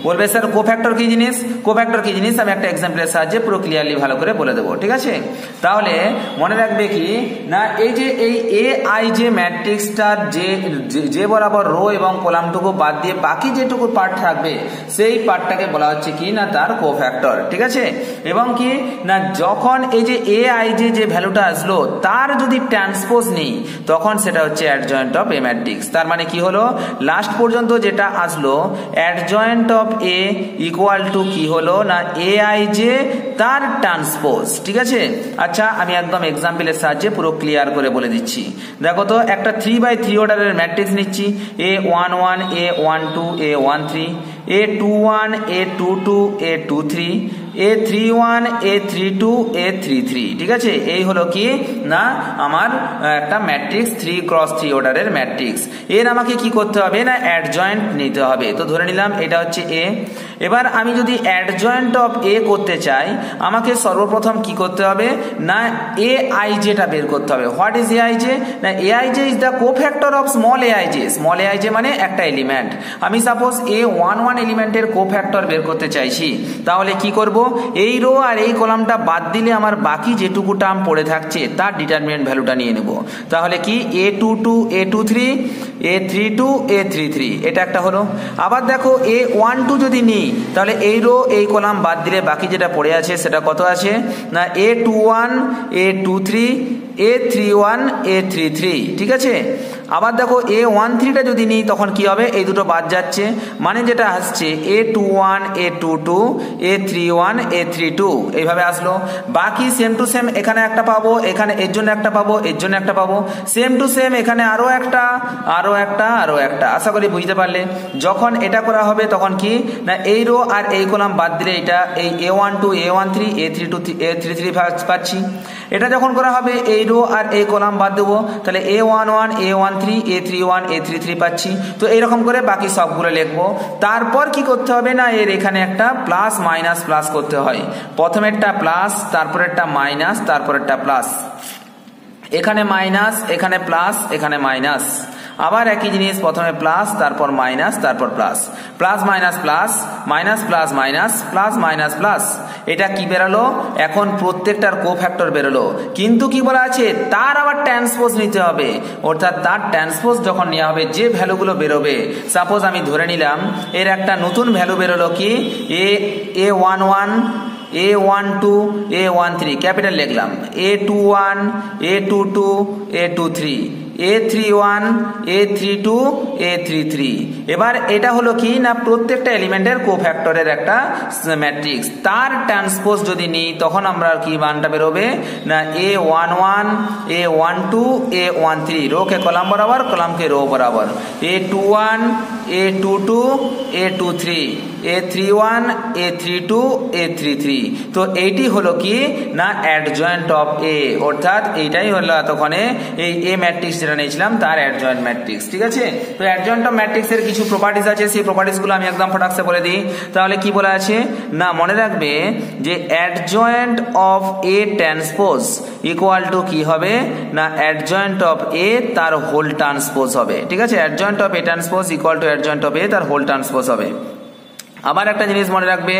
বলবে স্যার কোফ্যাক্টর কি জিনিস, কোফ্যাক্টর কি জিনিস আমি একটা এক্সাম্পলের সাহায্যে পুরো ক্লিয়ারলি ভালো করে বলে দেবো। ঠিক আছে, তাহলে মনে রাখবে কি না এই যে এই aij ম্যাট্রিক্সটার যে বরাবর রো এবং কলামটুকু বাদ দিয়ে বাকি যেটুকু পার্ট থাকবে সেই পার্টটাকে বলা হচ্ছে কি না তার কোফ্যাক্টর। ঠিক আছে, এবং কি না যখন এই যে aij যে ভ্যালুটা আসলো তার যদি ট্রান্সপোজ নেই তখন সেটা হচ্ছে অ্যাডজয়েন্ট অফ এ ম্যাট্রিক্স। তার মানে কি হলো লাস্ট পর্যন্ত যেটা আসলো adjoint of A equal two কি হলো না aij তার ট্রান্সপোজ। ঠিক আছে, আচ্ছা আমি একদম এক্সাম্পলের সাহায্যে পুরো ক্লিয়ার করে বলে দিচ্ছি। দেখো তো একটা 3x3 অর্ডারের ম্যাট্রিক্স নিচ্ছি, a11 a12 a13 a21 a22 a23 a31 a32 a33। ঠিক আছে, এই হলো কি না আমার একটা ম্যাট্রিক্স 3x3 অর্ডারের ম্যাট্রিক্স। এর আমাকে কি করতে হবে না অ্যাডজয়েন্ট নিতে হবে। তো ধরে নিলাম এটা হচ্ছে a। এবার আমি যদি অ্যাডজয়েন্ট অফ a করতে চাই আমাকে সর্বপ্রথম কি করতে হবে না aij টা বের করতে হবে। হোয়াট ইজ aij না aij is the cofactor of small aij। Small aij মানে একটা এলিমেন্ট। আমি সাপোজ a11 এলিমেন্টের কোফ্যাক্টর বের করতে চাইছি, তাহলে কি করব এই রো আর এই কলামটা বাদ দিলে আমার বাকি যেটুকু টার্ম পড়ে থাকছে তার ডিটারমিনেন্ট ভ্যালুটা নিয়ে নেব। তাহলে কি a22 a23 a32 a33 এটা একটা হলো। আবার দেখো a12 যদি নিই তাহলে এই রো এই কলাম বাদ দিলে বাকি যেটা পড়ে আছে সেটা কত আছে না a21 a23 a31 a33। ঠিক আছে, আবার দেখো a13 টা যদি নিই তখন কি হবে এই দুটো বাদ যাচ্ছে, মানে যেটা আসছে a21 a22 a31 a32 এইভাবে আসলো। বাকি সেম টু সেম এখানে একটা পাবো, এখানে এর জন্য একটা পাবো, এর জন্য একটা পাবো, সেম টু সেম এখানে আরো একটা আরো একটা আরো একটা। আশা করি বুঝতে পারলে। যখন এটা করা হবে তখন কি না এই রো আর এই কলাম বাদ দিলে এটা এই a12 a13 a32 a33 পাচ্ছি। এটা যখন করা হবে এই রো আর এই কলাম বাদ দেবো তাহলে a11 a13 a31 a33 পাচ্ছি। তো এইরকম করে বাকি সবগুলো লিখবো। তারপর কি করতে হবে না এর এখানে একটা প্লাস মাইনাস প্লাস করতে হয়। প্রথমেরটা প্লাস, তারপরেরটা মাইনাস, তারপরেরটা প্লাস, এখানে মাইনাস, এখানে প্লাস, এখানে মাইনাস। আবার একই জিনিস প্রথমে প্লাস তারপর মাইনাস তারপর plus, plus minus plus, minus plus minus, plus minus plus. এটা কি বেরোলো এখন প্রত্যেকটার কোফ্যাক্টর বেরোলো, কিন্তু কি বলা আছে তার আবার ট্রান্সপোজ নিতে হবে। অর্থাৎ তার ট্রান্সপোজ যখন নেওয়া হবে যে ভ্যালুগুলো বেরোবে, সাপোজ আমি ধরে নিলাম এর একটা নতুন ভ্যালু বেরোলো কি a11 A12 A13 ক্যাপিটাল লিখলাম, A21 A22 A23 A31 A32 A33। এবার এটা হলো কি না প্রত্যেকটা এলিমেন্টের কোফ্যাক্টরের একটা ম্যাট্রিক্স, তার ট্রান্সপোজ যদি নিই তখন আমরা কি মানটা বেরোবে না A11 A12 A13 রো কে কলাম বরাবর, কলামকে রো বরাবর, A21 A22 A23 A31 A32 A33। তো এইটি হলো কি না অ্যাডজয়েন্ট অফ এ, অর্থাৎ এইটাই হলো এতক্ষণে এই এ ম্যাট্রিক্স যেটা নিয়েছিলাম তার অ্যাডজয়েন্ট ম্যাট্রিক্স। ঠিক আছে, তো অ্যাডজয়েন্ট অফ ম্যাট্রিক্সের কিছু প্রপার্টিজ আছে, সেই প্রপার্টিজগুলো আমি একদম ফটাকসে বলে দিই। তাহলে কি বলা আছে না মনে রাখবে যে adjoint of A transpose equal two কি হবে না অ্যাডজয়েন্ট অফ এ তার হোল ট্রান্সপোজ হবে। ঠিক আছে, adjoint of A transpose equal to adjoint of A তার হোল ট্রান্সপোজ হবে। আবার একটা জিনিস মনে রাখবে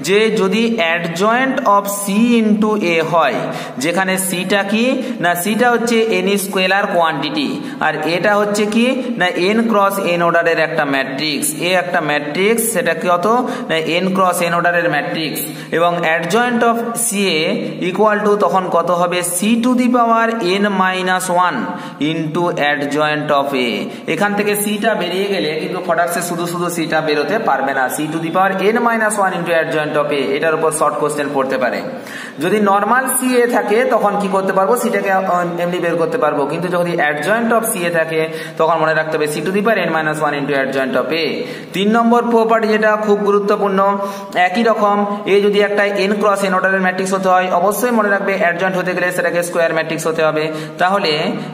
যে যদি অ্যাডজয়েন্ট অফ সি ইন্টু এ হয়, যেখানে সিটা কি না সিটা হচ্ছে এন স্কোয়ার কোয়ান্টিটি আর এটা হচ্ছে কি না এন ক্রস এন অর্ডারের একটা ম্যাট্রিক্স, এ একটা ম্যাট্রিক্স, সেটা কত না এন ক্রস এন অর্ডারের ম্যাট্রিক্স, এবং adjoint of C A equal to তখন কত হবে C to the power N minus one into adjoint of A. এখান থেকে সিটা বেরিয়ে গেলে কিন্তু ফটাকসে শুধু শুধু সিটা বেরোতে পারবে না, C to the power n minus one into adjoint of A, এটার উপর শর্ট কোশ্চেন পড়তে পারে। যদি নর্মাল সি এ থাকে তখন কি করতে পারবো সিটাকে এমনি বের করতে পারবো, কিন্তু যদি অ্যাডজয়েন্ট অফ সি এ থাকে তখন মনে রাখতে হবে C to the power n minus one into adjoint of A. 3 নম্বর প্রপার্টি যেটা খুব গুরুত্বপূর্ণ, একই রকম এ যদি একটা n ক্রস n অর্ডারের ম্যাট্রিক্স হতে হয় অবশ্যই মনে রাখবে অ্যাডজয়েন্ট হতে গেলে সেটাকে স্কোয়ার ম্যাট্রিক্স হতে হবে। তাহলে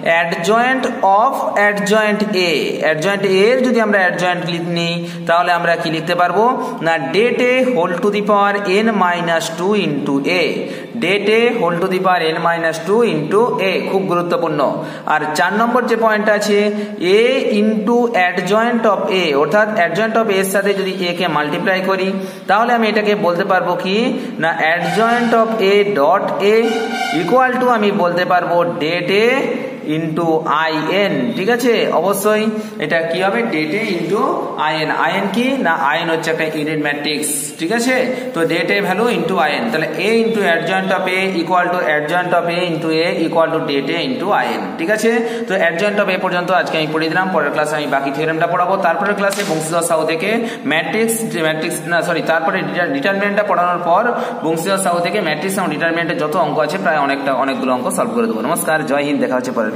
adjoint of adjoint A, adjoint A এর যদি আমরা অ্যাডজয়েন্ট নিই তাহলে আমরা কি লিখতে পারবো না det A whole to the power n minus two into A, det A whole to the power n minus two into A, খুব গুরুত্বপূর্ণ। আর 4 নম্বর যে পয়েন্ট আছে A into adjoint of A, অর্থাৎ অ্যাডজয়েন্ট অফ এর সাথে যদি এ কে মাল্টিপ্লাই করি তাহলে আমি এটাকে বলতে পারবো কি না adjoint of A dot A equal to আমি বলতে পারবো det A into I N. ঠিক আছে, অবশ্যই এটা কি হবে det A into I N. I N কি না আই এন হচ্ছে একটা ইউনিট ম্যাট্রিক্স। ঠিক আছে, তো det A value into I N, তাহলে A into adjoint of A equal to adjoint of A into A equal to det A into I N. ঠিক আছে, তো অ্যাডজয়েন্ট অফ এ পর্যন্ত আজকে আমি পড়িয়ে দিলাম, পরের ক্লাসে আমি বাকি থিওরেমটা পড়াবো। তারপরের ক্লাসে বংশীধর সাহু থেকে তারপরে ডিটারমিনেন্টটা পড়ানোর পর বংশীধর সাহু থেকে ম্যাট্রিক্স এবং ডিটারমিনেন্টের যত অঙ্ক আছে প্রায় অনেকগুলো অঙ্ক সলভ করে দেবো। নমস্কার, জয় হিন্দ, দেখা হচ্ছে পরের